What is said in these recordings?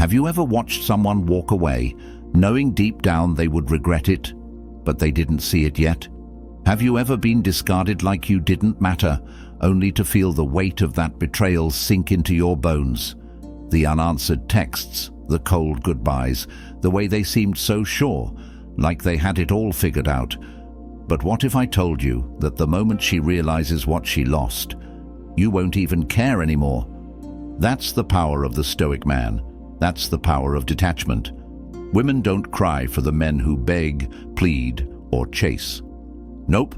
Have you ever watched someone walk away, knowing deep down they would regret it, but they didn't see it yet? Have you ever been discarded like you didn't matter, only to feel the weight of that betrayal sink into your bones? The unanswered texts, the cold goodbyes, the way they seemed so sure, like they had it all figured out. But what if I told you that the moment she realizes what she lost, you won't even care anymore? That's the power of the Stoic man. That's the power of detachment. Women don't cry for the men who beg, plead, or chase. Nope,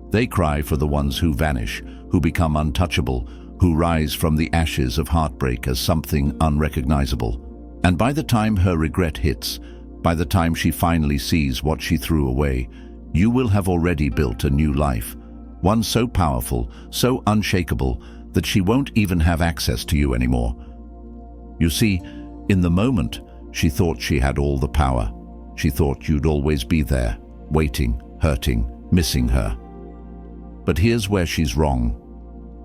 they cry for the ones who vanish, who become untouchable, who rise from the ashes of heartbreak as something unrecognizable. And by the time her regret hits, by the time she finally sees what she threw away, you will have already built a new life, one so powerful, so unshakable, that she won't even have access to you anymore. You see, in the moment, she thought she had all the power. She thought you'd always be there, waiting, hurting, missing her. But here's where she's wrong.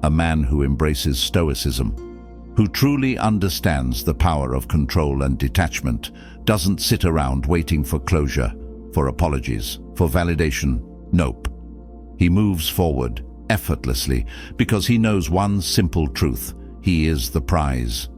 A man who embraces stoicism, who truly understands the power of control and detachment, doesn't sit around waiting for closure, for apologies, for validation. Nope. He moves forward, effortlessly, because he knows one simple truth: he is the prize.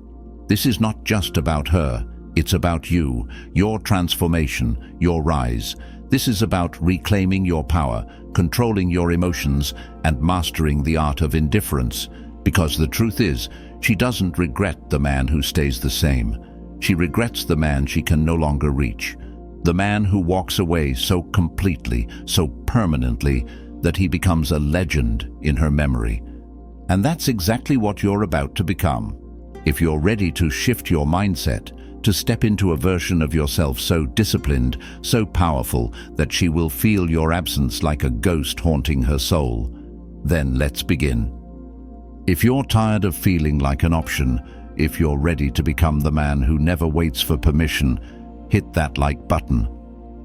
This is not just about her, it's about you, your transformation, your rise. This is about reclaiming your power, controlling your emotions, and mastering the art of indifference. Because the truth is, she doesn't regret the man who stays the same. She regrets the man she can no longer reach. The man who walks away so completely, so permanently, that he becomes a legend in her memory. And that's exactly what you're about to become. If you're ready to shift your mindset, to step into a version of yourself so disciplined, so powerful, that she will feel your absence like a ghost haunting her soul, then let's begin. If you're tired of feeling like an option, if you're ready to become the man who never waits for permission, hit that like button,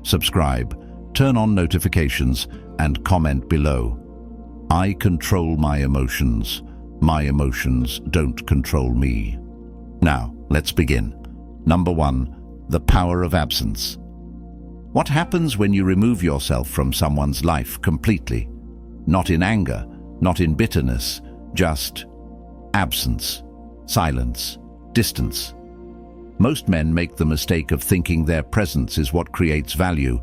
subscribe, turn on notifications, and comment below. I control my emotions. My emotions don't control me. Now, let's begin. Number 1, the power of absence. What happens when you remove yourself from someone's life completely? Not in anger, not in bitterness, just absence, silence, distance. Most men make the mistake of thinking their presence is what creates value.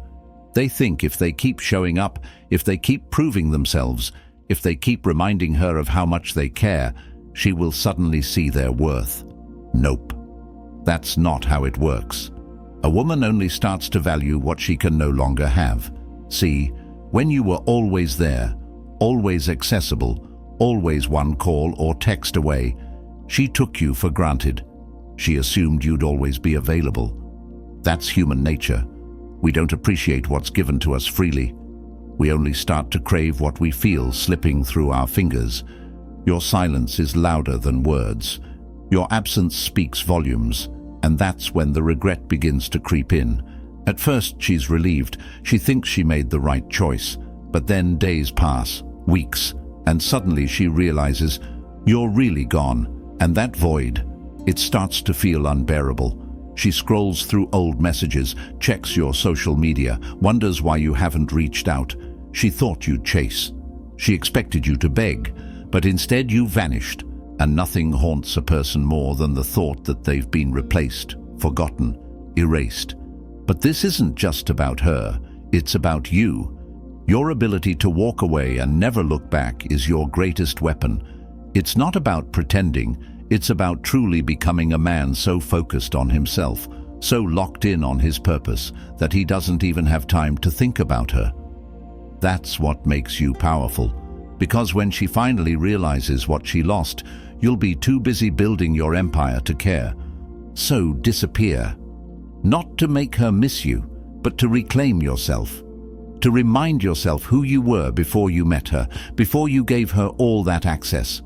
They think if they keep showing up, if they keep proving themselves, if they keep reminding her of how much they care, she will suddenly see their worth. Nope. That's not how it works. A woman only starts to value what she can no longer have. See, when you were always there, always accessible, always one call or text away, she took you for granted. She assumed you'd always be available. That's human nature. We don't appreciate what's given to us freely. We only start to crave what we feel slipping through our fingers. Your silence is louder than words. Your absence speaks volumes, and that's when the regret begins to creep in. At first, she's relieved. She thinks she made the right choice. But then days pass, weeks, and suddenly she realizes you're really gone, and that void, it starts to feel unbearable. She scrolls through old messages, checks your social media, wonders why you haven't reached out. She thought you'd chase. She expected you to beg, but instead you vanished, and nothing haunts a person more than the thought that they've been replaced, forgotten, erased. But this isn't just about her, it's about you. Your ability to walk away and never look back is your greatest weapon. It's not about pretending, it's about truly becoming a man so focused on himself, so locked in on his purpose, that he doesn't even have time to think about her. That's what makes you powerful, because when she finally realizes what she lost, you'll be too busy building your empire to care. So disappear. Not to make her miss you, but to reclaim yourself. To remind yourself who you were before you met her, before you gave her all that access.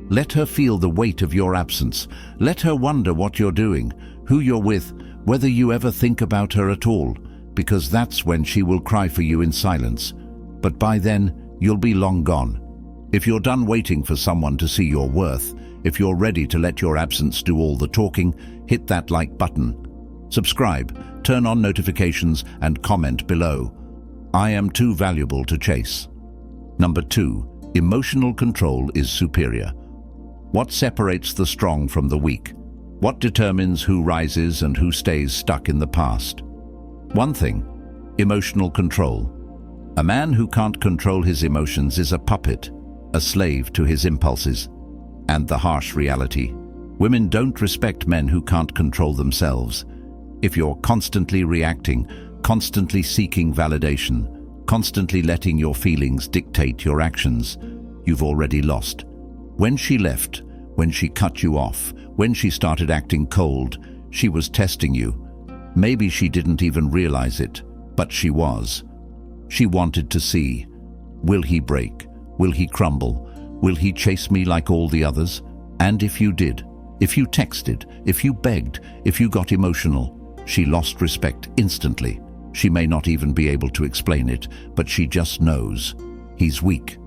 Let her feel the weight of your absence. Let her wonder what you're doing, who you're with, whether you ever think about her at all, because that's when she will cry for you in silence. But by then, you'll be long gone. If you're done waiting for someone to see your worth, If you're ready to let your absence do all the talking, hit that like button. Subscribe, turn on notifications, and comment below. I am too valuable to chase. Number 2. Emotional control is superior. What separates the strong from the weak? What determines who rises and who stays stuck in the past? One thing: emotional control. A man who can't control his emotions is a puppet, a slave to his impulses. And the harsh reality: women don't respect men who can't control themselves. If you're constantly reacting, constantly seeking validation, constantly letting your feelings dictate your actions, you've already lost. When she left, when she cut you off, when she started acting cold, she was testing you. Maybe she didn't even realize it, but she was. She wanted to see: will he break? Will he crumble? Will he chase me like all the others? And if you did, if you texted, if you begged, if you got emotional, she lost respect instantly. She may not even be able to explain it, but she just knows. He's weak.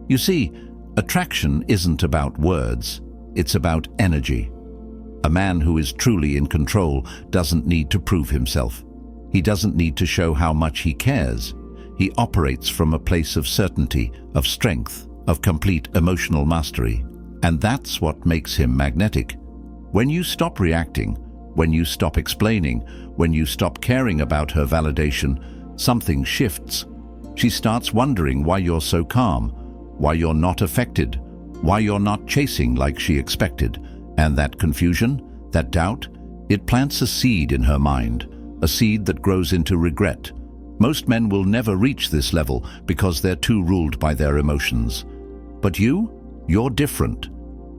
You see, attraction isn't about words, it's about energy. A man who is truly in control doesn't need to prove himself. He doesn't need to show how much he cares. He operates from a place of certainty, of strength, of complete emotional mastery. And that's what makes him magnetic. When you stop reacting, when you stop explaining, when you stop caring about her validation, something shifts. She starts wondering why you're so calm, why you're not affected, why you're not chasing like she expected. And that confusion, that doubt, it plants a seed in her mind, a seed that grows into regret. Most men will never reach this level because they're too ruled by their emotions. But you're different.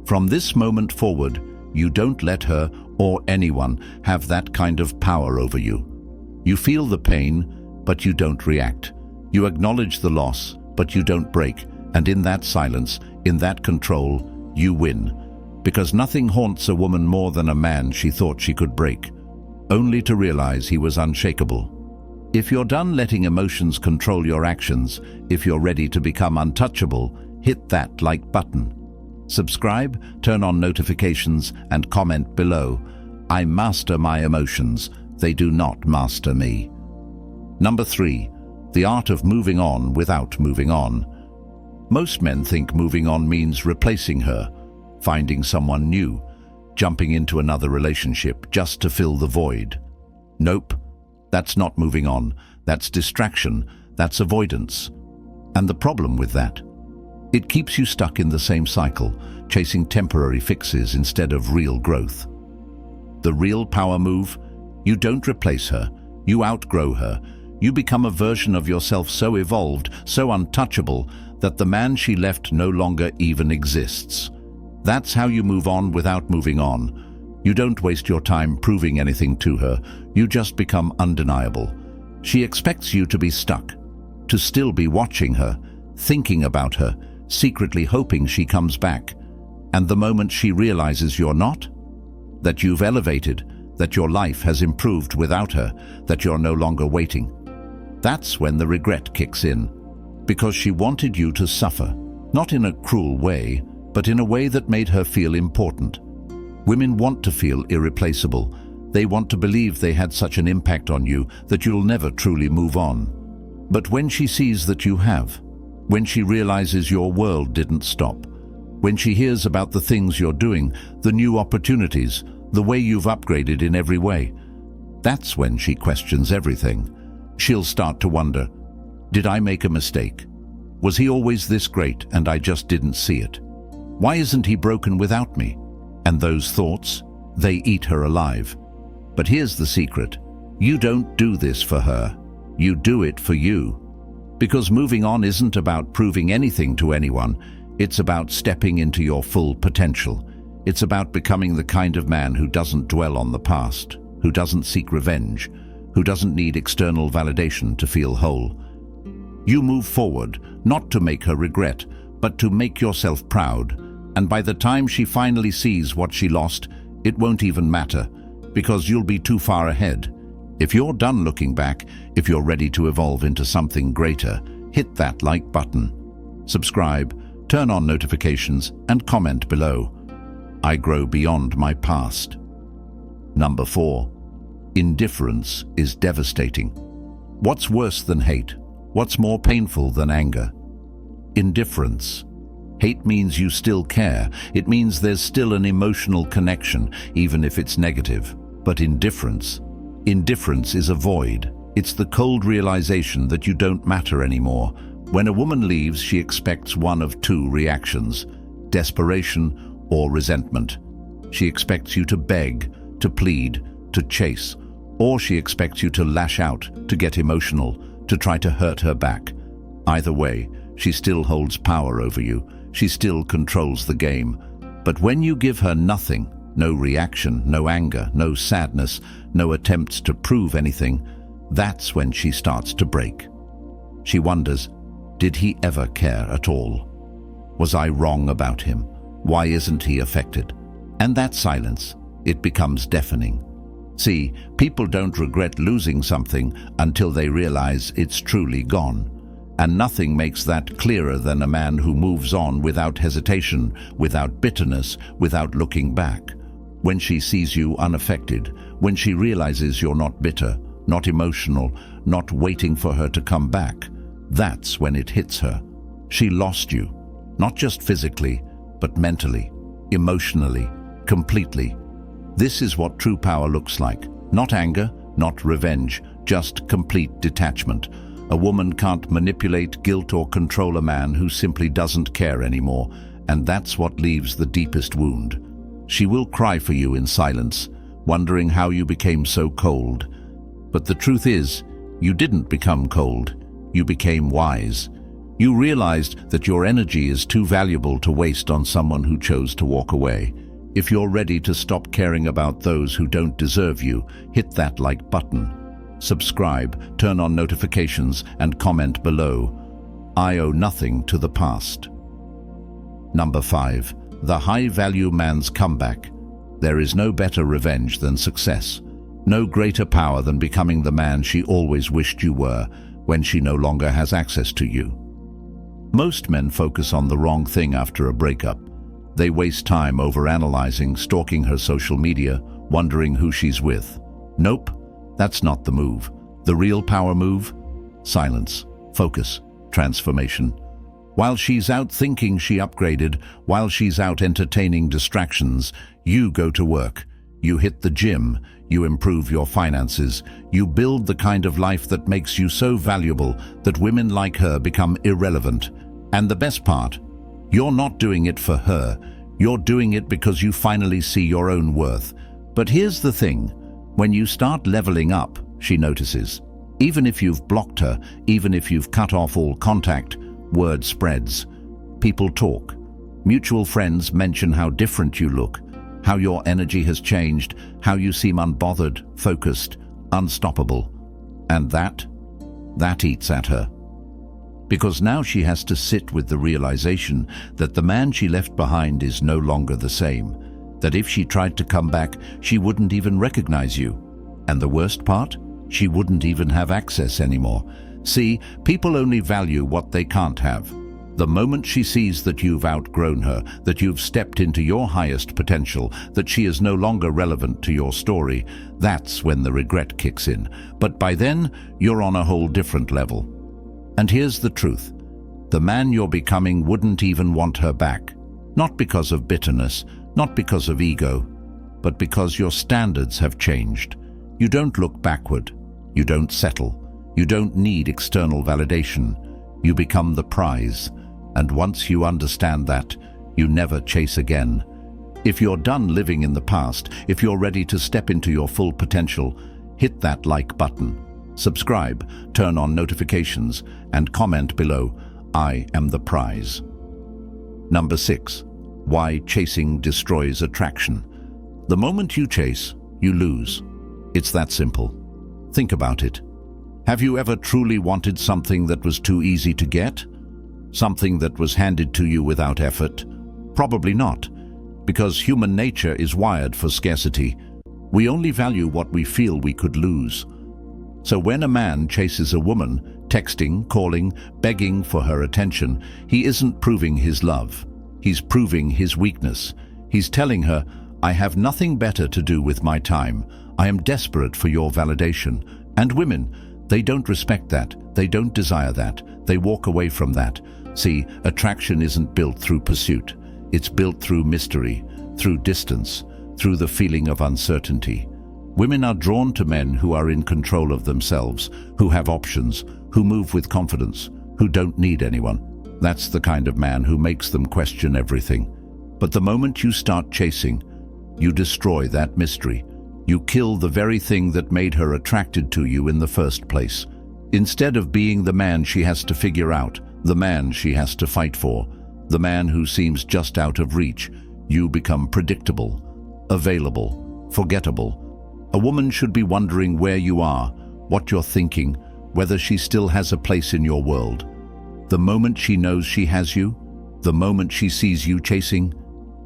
From this moment forward, you don't let her or anyone have that kind of power over you. You feel the pain, but you don't react. You acknowledge the loss, but you don't break. And in that silence, in that control, you win. Because nothing haunts a woman more than a man she thought she could break, only to realize he was unshakable. If you're done letting emotions control your actions, if you're ready to become untouchable, hit that like button. Subscribe, turn on notifications, and comment below. I master my emotions. They do not master me. Number 3. The art of moving on without moving on. Most men think moving on means replacing her, finding someone new, jumping into another relationship just to fill the void. Nope, that's not moving on. That's distraction. That's avoidance. And the problem with that: it keeps you stuck in the same cycle, chasing temporary fixes instead of real growth. The real power move: you don't replace her, you outgrow her. You become a version of yourself so evolved, so untouchable, that the man she left no longer even exists. That's how you move on without moving on. You don't waste your time proving anything to her, you just become undeniable. She expects you to be stuck, to still be watching her, thinking about her, secretly hoping she comes back. And the moment she realizes you're not, that you've elevated, that your life has improved without her, that you're no longer waiting, that's when the regret kicks in. Because she wanted you to suffer, not in a cruel way, but in a way that made her feel important. Women want to feel irreplaceable. They want to believe they had such an impact on you that you'll never truly move on. But when she sees that you have, when she realizes your world didn't stop, when she hears about the things you're doing, the new opportunities, the way you've upgraded in every way, that's when she questions everything. She'll start to wonder, did I make a mistake? Was he always this great and I just didn't see it? Why isn't he broken without me? And those thoughts, they eat her alive. But here's the secret: you don't do this for her. You do it for you. Because moving on isn't about proving anything to anyone. It's about stepping into your full potential. It's about becoming the kind of man who doesn't dwell on the past, who doesn't seek revenge, who doesn't need external validation to feel whole. You move forward, not to make her regret, but to make yourself proud. And by the time she finally sees what she lost, it won't even matter, because you'll be too far ahead. If you're done looking back, if you're ready to evolve into something greater, hit that like button. Subscribe, turn on notifications, and comment below. I grow beyond my past. Number 4. Indifference is devastating. What's worse than hate? What's more painful than anger? Indifference. Hate means you still care. It means there's still an emotional connection, even if it's negative. But indifference is a void. It's the cold realization that you don't matter anymore. When a woman leaves, she expects one of two reactions: desperation or resentment. She expects you to beg, to plead, to chase, or she expects you to lash out, to get emotional, to try to hurt her back. Either way, she still holds power over you. She still controls the game. But when you give her nothing, no reaction, no anger, no sadness, no attempts to prove anything, that's when she starts to break. She wonders, did he ever care at all? Was I wrong about him? Why isn't he affected? And that silence, it becomes deafening. See, people don't regret losing something until they realize it's truly gone. And nothing makes that clearer than a man who moves on without hesitation, without bitterness, without looking back. When she sees you unaffected, when she realizes you're not bitter, not emotional, not waiting for her to come back, that's when it hits her. She lost you, not just physically, but mentally, emotionally, completely. This is what true power looks like. Not anger, not revenge, just complete detachment. A woman can't manipulate, guilt, or control a man who simply doesn't care anymore, and that's what leaves the deepest wound. She will cry for you in silence, wondering how you became so cold. But the truth is, you didn't become cold. You became wise. You realized that your energy is too valuable to waste on someone who chose to walk away. If you're ready to stop caring about those who don't deserve you, hit that like button. Subscribe, turn on notifications, and comment below. I owe nothing to the past. Number 5. The high-value man's comeback. There is no better revenge than success. No greater power than becoming the man she always wished you were when she no longer has access to you. Most men focus on the wrong thing after a breakup. They waste time overanalyzing, stalking her social media, wondering who she's with. Nope, that's not the move. The real power move? Silence, focus, transformation. While she's out thinking she upgraded, while she's out entertaining distractions, you go to work. You hit the gym, you improve your finances, you build the kind of life that makes you so valuable that women like her become irrelevant. And the best part, you're not doing it for her. You're doing it because you finally see your own worth. But here's the thing, when you start leveling up, she notices. Even if you've blocked her, even if you've cut off all contact, word spreads. People talk. Mutual friends mention how different you look, how your energy has changed, how you seem unbothered, focused, unstoppable. And that eats at her. Because now she has to sit with the realization that the man she left behind is no longer the same, that if she tried to come back, she wouldn't even recognize you. And the worst part? She wouldn't even have access anymore. See, people only value what they can't have. The moment she sees that you've outgrown her, that you've stepped into your highest potential, that she is no longer relevant to your story, that's when the regret kicks in. But by then, you're on a whole different level. And here's the truth. The man you're becoming wouldn't even want her back. Not because of bitterness, not because of ego, but because your standards have changed. You don't look backward. You don't settle. You don't need external validation. You become the prize. And once you understand that, you never chase again. If you're done living in the past, if you're ready to step into your full potential, hit that like button. Subscribe, turn on notifications, and comment below, I am the prize. Number 6. Why chasing destroys attraction. The moment you chase, you lose. It's that simple. Think about it. Have you ever truly wanted something that was too easy to get? Something that was handed to you without effort? Probably not, because human nature is wired for scarcity. We only value what we feel we could lose. So when a man chases a woman, texting, calling, begging for her attention, he isn't proving his love. He's proving his weakness. He's telling her, I have nothing better to do with my time. I am desperate for your validation. And women, they don't respect that. They don't desire that. They walk away from that. See, attraction isn't built through pursuit. It's built through mystery, through distance, through the feeling of uncertainty. Women are drawn to men who are in control of themselves, who have options, who move with confidence, who don't need anyone. That's the kind of man who makes them question everything. But the moment you start chasing, you destroy that mystery. You kill the very thing that made her attracted to you in the first place. Instead of being the man she has to figure out, the man she has to fight for, the man who seems just out of reach, you become predictable, available, forgettable. A woman should be wondering where you are, what you're thinking, whether she still has a place in your world. The moment she knows she has you, the moment she sees you chasing,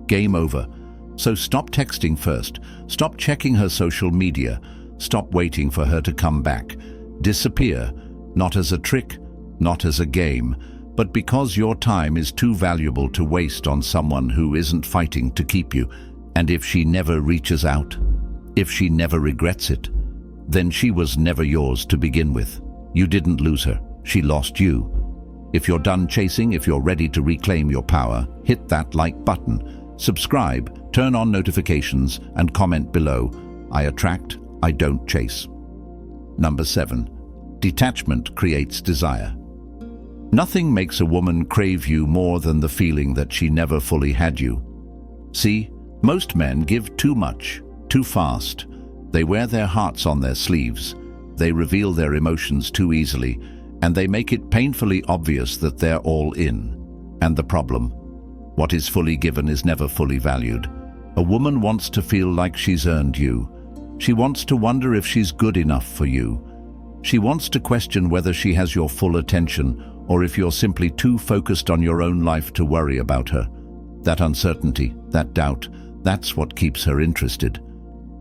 game over. So stop texting first, stop checking her social media, stop waiting for her to come back. Disappear, not as a trick, not as a game, but because your time is too valuable to waste on someone who isn't fighting to keep you. And if she never reaches out, if she never regrets it, then she was never yours to begin with. You didn't lose her, she lost you. If you're done chasing, if you're ready to reclaim your power, hit that like button, subscribe, turn on notifications, and comment below. I attract, I don't chase. Number 7. Detachment creates desire. Nothing makes a woman crave you more than the feeling that she never fully had you. See, most men give too much, too fast. They wear their hearts on their sleeves. They reveal their emotions too easily, and they make it painfully obvious that they're all in. And the problem? What is fully given is never fully valued. A woman wants to feel like she's earned you. She wants to wonder if she's good enough for you. She wants to question whether she has your full attention or if you're simply too focused on your own life to worry about her. That uncertainty, that doubt, that's what keeps her interested.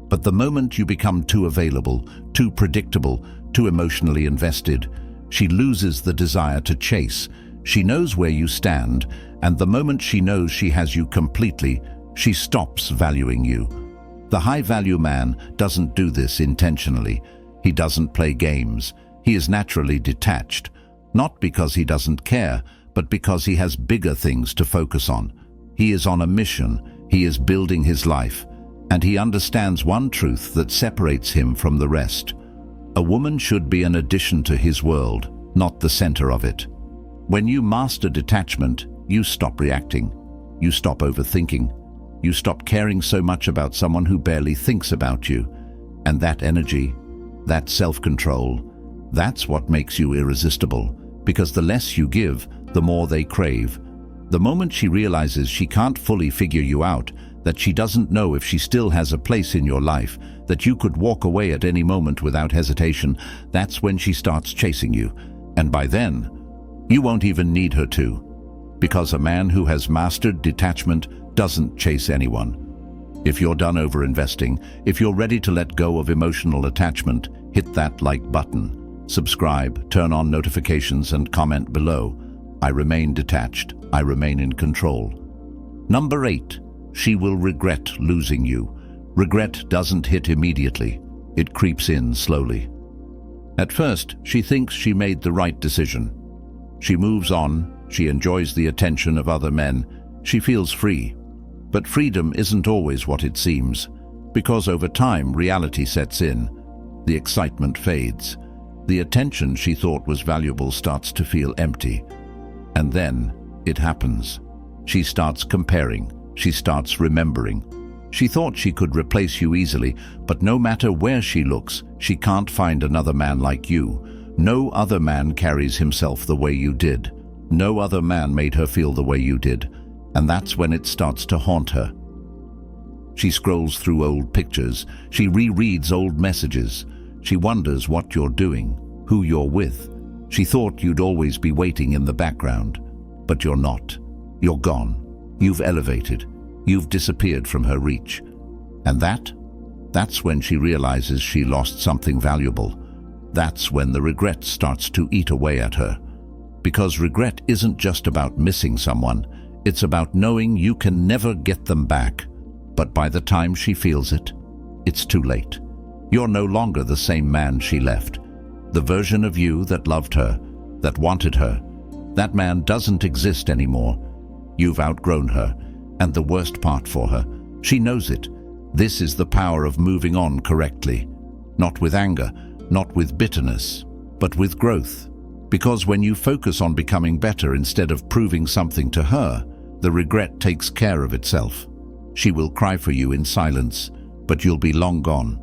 But the moment you become too available, too predictable, too emotionally invested, she loses the desire to chase. She knows where you stand, and the moment she knows she has you completely, she stops valuing you. The high-value man doesn't do this intentionally. He doesn't play games. He is naturally detached, not because he doesn't care, but because he has bigger things to focus on. He is on a mission. He is building his life, and he understands one truth that separates him from the rest. A woman should be an addition to his world, not the center of it. When you master detachment, you stop reacting. You stop overthinking. You stop caring so much about someone who barely thinks about you. And that energy, that self-control, that's what makes you irresistible, because the less you give, the more they crave. The moment she realizes she can't fully figure you out, that she doesn't know if she still has a place in your life, that you could walk away at any moment without hesitation, that's when she starts chasing you. And by then, you won't even need her to, because a man who has mastered detachment doesn't chase anyone. If you're done over-investing, if you're ready to let go of emotional attachment, hit that like button. Subscribe, turn on notifications, and comment below. I remain detached. I remain in control. Number 8. She will regret losing you. Regret doesn't hit immediately. It creeps in slowly. At first, she thinks she made the right decision. She moves on. She enjoys the attention of other men. She feels free. But freedom isn't always what it seems, because over time reality sets in. The excitement fades. The attention she thought was valuable starts to feel empty. And then it happens. She starts comparing. She starts remembering. She thought she could replace you easily, but no matter where she looks, she can't find another man like you. No other man carries himself the way you did. No other man made her feel the way you did. And that's when it starts to haunt her. She scrolls through old pictures. She rereads old messages. She wonders what you're doing, who you're with. She thought you'd always be waiting in the background, but you're not. You're gone. You've elevated. You've disappeared from her reach. And that's when she realizes she lost something valuable. That's when the regret starts to eat away at her. Because regret isn't just about missing someone. It's about knowing you can never get them back. But by the time she feels it, it's too late. You're no longer the same man she left. The version of you that loved her, that wanted her, that man doesn't exist anymore. You've outgrown her, and the worst part for her, she knows it. This is the power of moving on correctly. Not with anger, not with bitterness, but with growth. Because when you focus on becoming better instead of proving something to her, the regret takes care of itself. She will cry for you in silence, but you'll be long gone.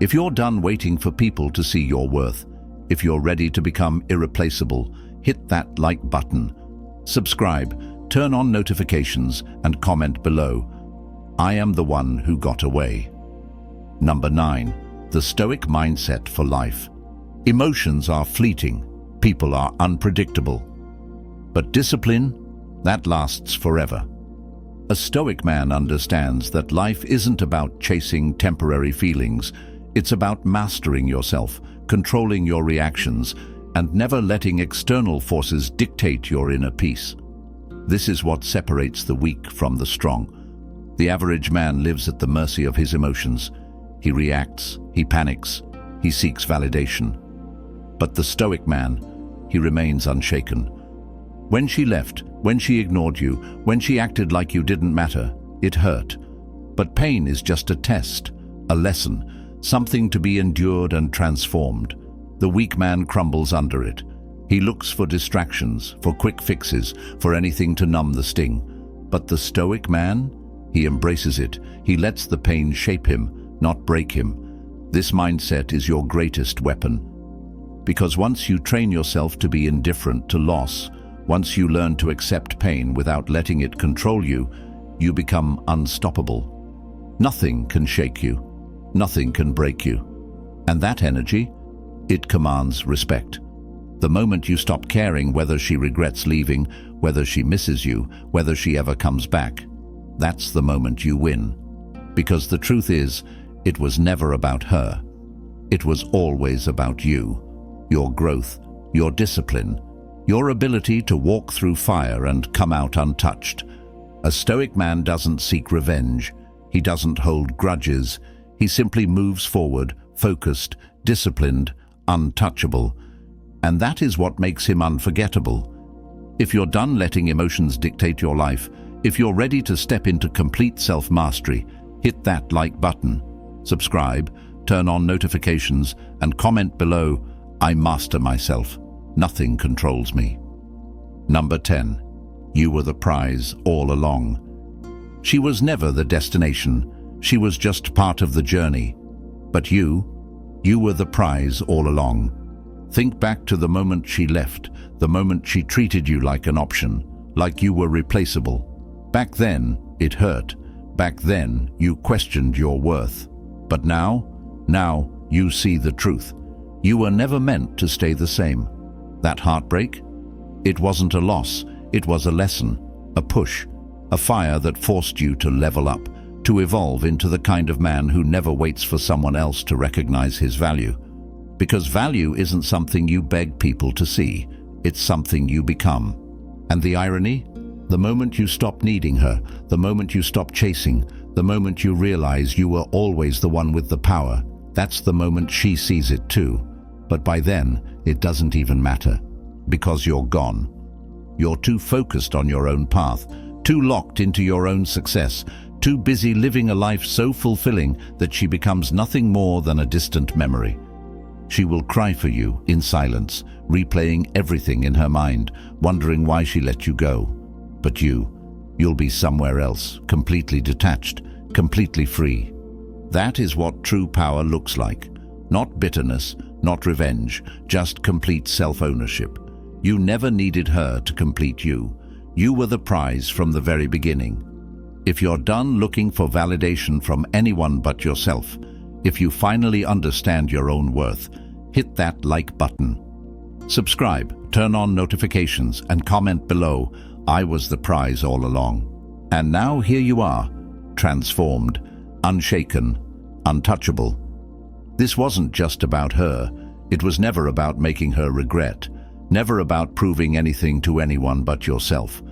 If you're done waiting for people to see your worth, if you're ready to become irreplaceable, hit that like button. Subscribe, turn on notifications, and comment below. I am the one who got away. Number 9. The Stoic mindset for life. Emotions are fleeting. People are unpredictable. But discipline, that lasts forever. A Stoic man understands that life isn't about chasing temporary feelings. It's about mastering yourself, controlling your reactions, and never letting external forces dictate your inner peace. This is what separates the weak from the strong. The average man lives at the mercy of his emotions. He reacts, he panics, he seeks validation. But the Stoic man, he remains unshaken. When she left, when she ignored you, when she acted like you didn't matter, it hurt. But pain is just a test, a lesson, something to be endured and transformed. The weak man crumbles under it. He looks for distractions, for quick fixes, for anything to numb the sting. But the Stoic man, he embraces it. He lets the pain shape him, not break him. This mindset is your greatest weapon. Because once you train yourself to be indifferent to loss, once you learn to accept pain without letting it control you, you become unstoppable. Nothing can shake you. Nothing can break you. And that energy, it commands respect. The moment you stop caring whether she regrets leaving, whether she misses you, whether she ever comes back, that's the moment you win. Because the truth is, it was never about her. It was always about you, your growth, your discipline, your ability to walk through fire and come out untouched. A Stoic man doesn't seek revenge. He doesn't hold grudges. He simply moves forward, focused, disciplined, untouchable. And that is what makes him unforgettable. If you're done letting emotions dictate your life, if you're ready to step into complete self-mastery, hit that like button, subscribe, turn on notifications, and comment below, I master myself. Nothing controls me. Number 10. You were the prize all along. She was never the destination. She was just part of the journey. But you were the prize all along. Think back to the moment she left, the moment she treated you like an option, like you were replaceable. Back then, it hurt. Back then, you questioned your worth. But now you see the truth. You were never meant to stay the same. That heartbreak? It wasn't a loss, it was a lesson, a push, a fire that forced you to level up, to evolve into the kind of man who never waits for someone else to recognize his value. Because value isn't something you beg people to see, it's something you become. And the irony? The moment you stop needing her, the moment you stop chasing, the moment you realize you were always the one with the power, that's the moment she sees it too. But by then, it doesn't even matter, because you're gone. You're too focused on your own path, too locked into your own success, too busy living a life so fulfilling that she becomes nothing more than a distant memory. She will cry for you in silence, replaying everything in her mind, wondering why she let you go. But you'll be somewhere else, completely detached, completely free. That is what true power looks like. Not bitterness, not revenge, just complete self-ownership. You never needed her to complete you. You were the prize from the very beginning. If you're done looking for validation from anyone but yourself, if you finally understand your own worth, hit that like button. Subscribe, turn on notifications, and comment below, I was the prize all along. And now here you are, transformed, unshaken, untouchable. This wasn't just about her. It was never about making her regret, never about proving anything to anyone but yourself.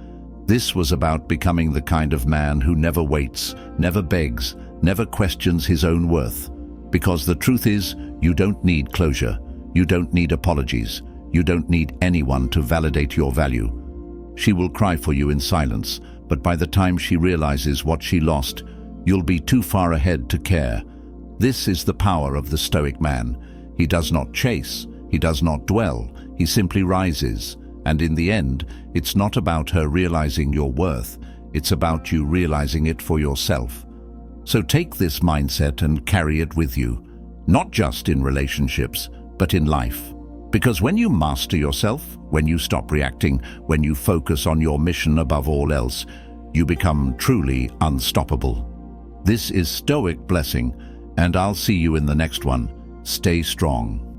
This was about becoming the kind of man who never waits, never begs, never questions his own worth. Because the truth is, you don't need closure, you don't need apologies, you don't need anyone to validate your value. She will cry for you in silence, but by the time she realizes what she lost, you'll be too far ahead to care. This is the power of the Stoic man. He does not chase, he does not dwell, he simply rises. And in the end, it's not about her realizing your worth, it's about you realizing it for yourself. So take this mindset and carry it with you, not just in relationships, but in life. Because when you master yourself, when you stop reacting, when you focus on your mission above all else, you become truly unstoppable. This is Stoic Blessing, and I'll see you in the next one. Stay strong.